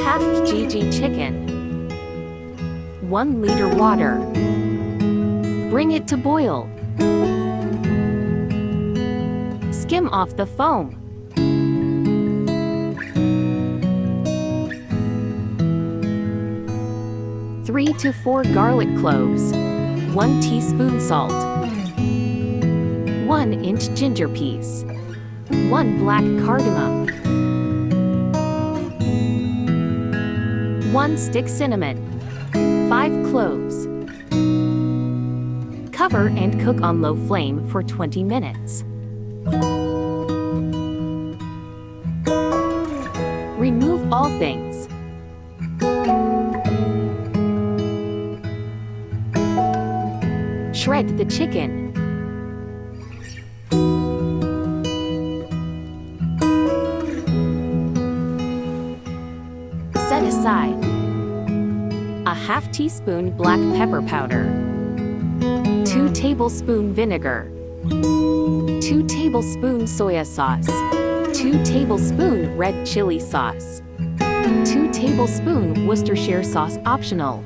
half kg chicken. 1 liter water. Bring it to boil. Skim off the foam. Three to 4 garlic cloves. 1 teaspoon salt. 1 inch ginger piece. 1 black cardamom. 1 stick cinnamon. 5 cloves. Cover and cook on low flame for 20 minutes. Remove all things. Shred the chicken. Set aside. A half teaspoon black pepper powder. 2 tablespoon vinegar. 2 tablespoon soya sauce. 2 tablespoon red chili sauce. 2 tablespoon Worcestershire sauce optional.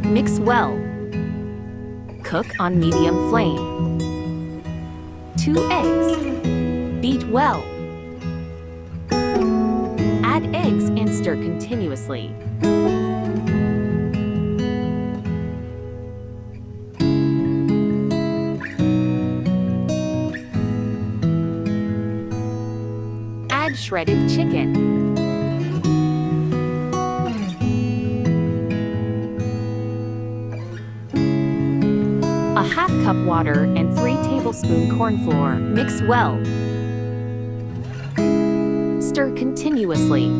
Mix well. Cook on medium flame. 2 eggs. Beat well. Add eggs and stir continuously. Add shredded chicken. A half cup water and 3 tablespoon corn flour. Mix well. Stir continuously.